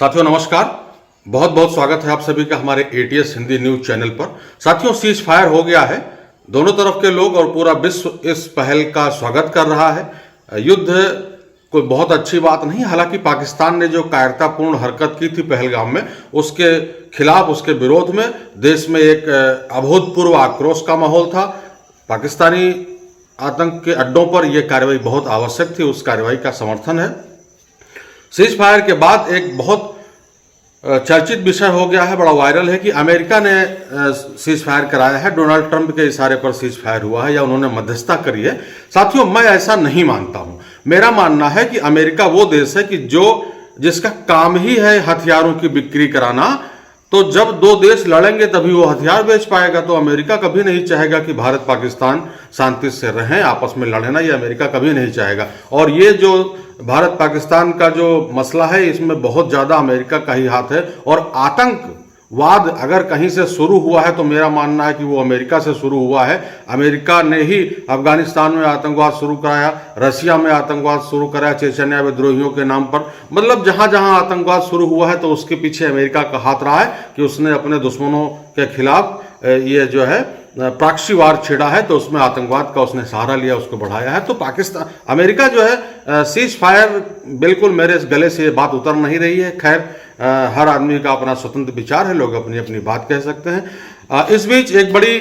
साथियों नमस्कार, बहुत बहुत स्वागत है आप सभी का हमारे एटीएस हिंदी न्यूज चैनल पर। साथियों सीज फायर हो गया है, दोनों तरफ के लोग और पूरा विश्व इस पहल का स्वागत कर रहा है। युद्ध कोई बहुत अच्छी बात नहीं, हालांकि पाकिस्तान ने जो कायरतापूर्ण हरकत की थी पहलगाम में, उसके खिलाफ, उसके विरोध में देश में एक अभूतपूर्व आक्रोश का माहौल था। पाकिस्तानी आतंक के अड्डों पर यह कार्रवाई बहुत आवश्यक थी, उस कार्रवाई का समर्थन है। सीज फायर के बाद एक बहुत चर्चित विषय हो गया है, बड़ा वायरल है कि अमेरिका ने सीज फायर कराया है, डोनाल्ड ट्रंप के इशारे पर सीज फायर हुआ है या उन्होंने मध्यस्थता करी है। साथियों मैं ऐसा नहीं मानता हूं। मेरा मानना है कि अमेरिका वो देश है कि जिसका काम ही है हथियारों की बिक्री कराना, तो जब दो देश लड़ेंगे तभी वो हथियार बेच पाएगा। तो अमेरिका कभी नहीं चाहेगा कि भारत पाकिस्तान शांति से रहें, आपस में लड़े ना, ये अमेरिका कभी नहीं चाहेगा। और ये जो भारत पाकिस्तान का जो मसला है, इसमें बहुत ज्यादा अमेरिका का ही हाथ है। और आतंकवाद अगर कहीं से शुरू हुआ है तो मेरा मानना है कि वो अमेरिका से शुरू हुआ है। अमेरिका ने ही अफगानिस्तान में आतंकवाद शुरू कराया, रशिया में आतंकवाद शुरू कराया, चेचन्या विद्रोहियों के नाम पर। मतलब जहां जहां आतंकवाद शुरू हुआ है तो उसके पीछे अमेरिका का हाथ रहा है कि उसने अपने दुश्मनों के खिलाफ ये जो है प्रॉक्सी वार छेड़ा है, तो उसमें आतंकवाद का उसने सहारा लिया, उसको बढ़ाया है। तो पाकिस्तान, अमेरिका जो है सीज फायर, बिल्कुल मेरे गले से ये बात उतर नहीं रही है। खैर हर आदमी का अपना स्वतंत्र विचार है, लोग अपनी अपनी बात कह सकते हैं। इस बीच एक बड़ी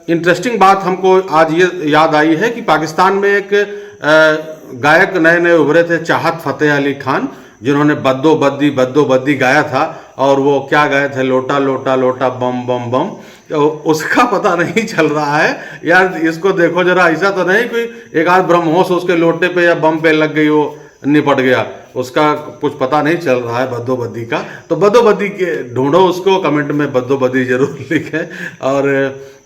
इंटरेस्टिंग बात हमको आज ये याद आई है कि पाकिस्तान में एक गायक नए नए उभरे थे, चाहत फतेह अली खान, जिन्होंने बद्दो बद्दी गाया था। और वो क्या गाए थे, लोटा लोटा लोटा बम बम बम। तो उसका पता नहीं चल रहा है यार, इसको देखो जरा, ऐसा तो नहीं कोई एक आध ब्रह्मोस उसके लोटे पे या बम पे लग गई, वो निपट गया, उसका कुछ पता नहीं चल रहा है बद्दो बद्दी का। तो बद्दो बद्दी के ढूंढो उसको, कमेंट में बद्दो बद्दी जरूर लिखें। और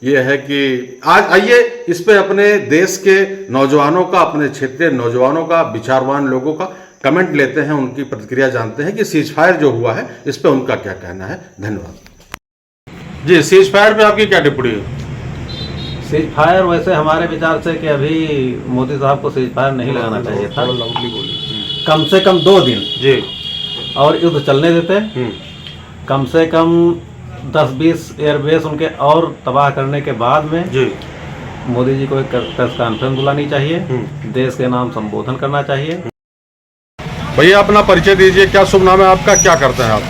ये है कि आज आइए इस पे अपने देश के नौजवानों का, अपने क्षेत्रीय नौजवानों का, विचारवान लोगों का कमेंट लेते हैं, उनकी प्रतिक्रिया जानते हैं कि सीज फायर जो हुआ है इस पे उनका क्या कहना है। धन्यवाद जी। सीज फायर पे आपकी क्या टिप्पणी है? सीज फायर वैसे हमारे विचार से कि अभी मोदी साहब को सीज फायर नहीं लगाना चाहिए था, कम से कम 2 दिन जी, और युद्ध चलने देते। कम से कम 10-20 एयरबेस उनके और तबाह करने के बाद में जी मोदी जी को एक प्रेस कॉन्फ्रेंस बुलानी चाहिए, देश के नाम संबोधन करना चाहिए। भैया अपना परिचय दीजिए, क्या शुभ नाम है आपका, क्या करते हैं आप?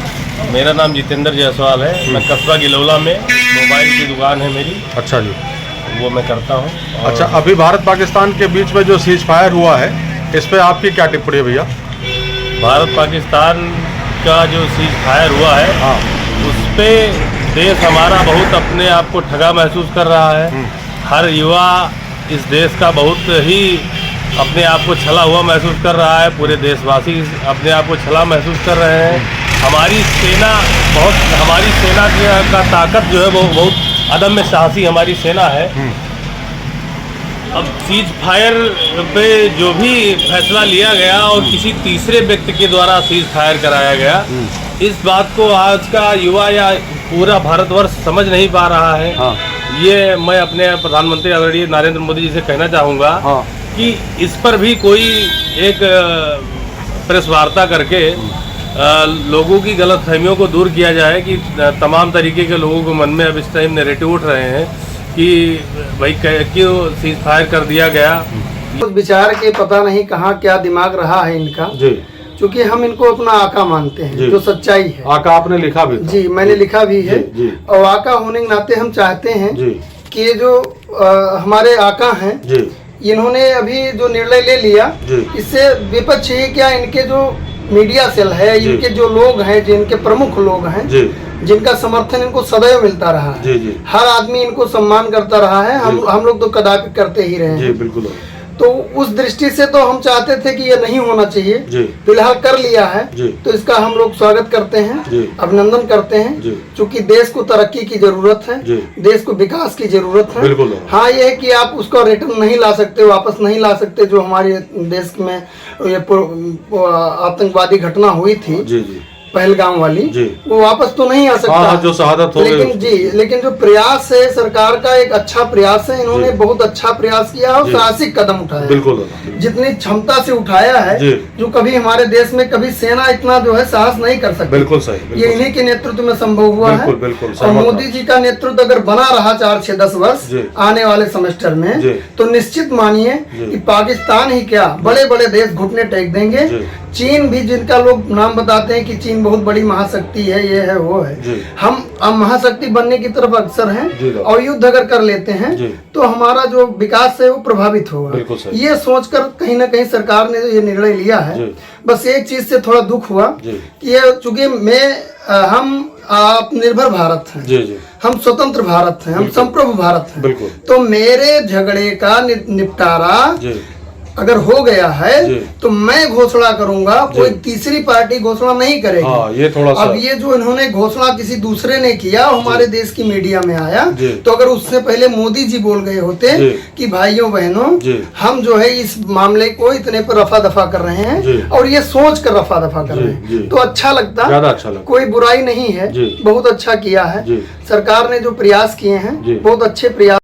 मेरा नाम जितेंद्र जायसवाल है। मैं कस्बा गिलौला में मोबाइल की दुकान है मेरी। अच्छा जी, वो मैं करता हूँ। अच्छा, अभी भारत पाकिस्तान के बीच में जो सीज फायर हुआ है इस पे आपकी क्या टिप्पणी है भैया? भारत पाकिस्तान का जो सीज फायर हुआ है, हाँ, उस पे देश हमारा बहुत अपने आप को ठगा महसूस कर रहा है। हर युवा इस देश का बहुत ही अपने आप को छला हुआ महसूस कर रहा है। पूरे देशवासी अपने आप को छला महसूस कर रहे हैं। हमारी सेना का ताकत जो है वो बहुत अदम्य साहसी हमारी सेना है। अब सीज फायर पे जो भी फैसला लिया गया और किसी तीसरे व्यक्ति के द्वारा सीज फायर कराया गया, इस बात को आज का युवा या पूरा भारतवर्ष समझ नहीं पा रहा है। हाँ। ये मैं अपने प्रधानमंत्री आदरणीय नरेंद्र मोदी जी से कहना चाहूँगा कि इस पर भी कोई एक प्रेस वार्ता करके लोगों की गलतफहमियों को दूर किया जाए कि तमाम तरीके के लोगों के मन में अब इस टाइम नैरेटिव उठ रहे हैं कि भाई क्यों सीज फायर कर दिया गया। उस विचार के पता नहीं कहाँ क्या दिमाग रहा है इनका जी, क्योंकि हम इनको अपना आका मानते हैं, जो सच्चाई है। आका आपने लिखा भी था? जी, मैंने लिखा भी है। जी। और आका होने के नाते हम चाहते हैं जी कि ये जो हमारे आका हैं, जी, इन्होंने अभी जो निर्णय ले लिया, इससे विपक्ष ही क्या, इनके जो मीडिया सेल है, इनके जो लोग हैं, जिनके प्रमुख लोग हैं, जिनका समर्थन इनको सदैव मिलता रहा है, हर आदमी इनको सम्मान करता रहा है। हम लोग तो कदापि करते ही रहे हैं। बिल्कुल। तो उस दृष्टि से तो हम चाहते थे कि ये नहीं होना चाहिए, फिलहाल कर लिया है, तो इसका हम लोग स्वागत करते हैं, अभिनंदन करते हैं, क्योंकि देश को तरक्की की जरूरत है, देश को विकास की जरूरत है। हाँ, ये है कि आप उसको रिटर्न नहीं ला सकते, वापस नहीं ला सकते। जो हमारे देश में ये आतंकवादी घटना हुई थी, पहलगाम वाली, जी। वो वापस तो नहीं आ सकता। हाँ, जो शहादत हो गई लेकिन जी, लेकिन जो प्रयास है सरकार का, एक अच्छा प्रयास है, इन्होंने बहुत अच्छा प्रयास किया और साहसिक कदम उठाया। बिल्कुल जितनी क्षमता से उठाया है, जी। जो कभी हमारे देश में कभी सेना इतना जो है साहस नहीं कर सकती। बिल्कुल सही, ये इन्हीं के नेतृत्व में संभव हुआ है। बिल्कुल और मोदी जी का नेतृत्व अगर बना रहा 4-6-10 वर्ष आने वाले सेमेस्टर में, तो निश्चित मानिए कि पाकिस्तान ही क्या, बड़े बड़े देश घुटने टेक देंगे। चीन भी, जिनका लोग नाम बताते हैं कि चीन बहुत बड़ी महाशक्ति है, ये है वो है, हम महाशक्ति बनने की तरफ अक्सर हैं, और युद्ध अगर कर लेते हैं तो हमारा जो विकास है वो प्रभावित होगा। ये सोचकर कहीं ना कहीं सरकार ने जो ये निर्णय लिया है, बस एक चीज से थोड़ा दुख हुआ कि ये, चूंकि हम आत्मनिर्भर भारत हैं, हम स्वतंत्र भारत हैं, हम संप्रभु भारत हैं, तो मेरे झगड़े का निपटारा अगर हो गया है तो मैं घोषणा करूंगा, कोई तीसरी पार्टी घोषणा नहीं करेगी। हाँ, ये थोड़ा सा। अब ये जो इन्होंने घोषणा किसी दूसरे ने किया, हमारे देश की मीडिया में आया, तो अगर उससे पहले मोदी जी बोल गए होते कि भाइयों बहनों, हम जो है इस मामले को इतने पर रफा दफा कर रहे हैं, और ये सोच कर रफा दफा कर रहे हैं, तो अच्छा लगता, ज्यादा अच्छा लगता। कोई बुराई नहीं है, बहुत अच्छा किया है सरकार ने, जो प्रयास किए हैं बहुत अच्छे प्रयास।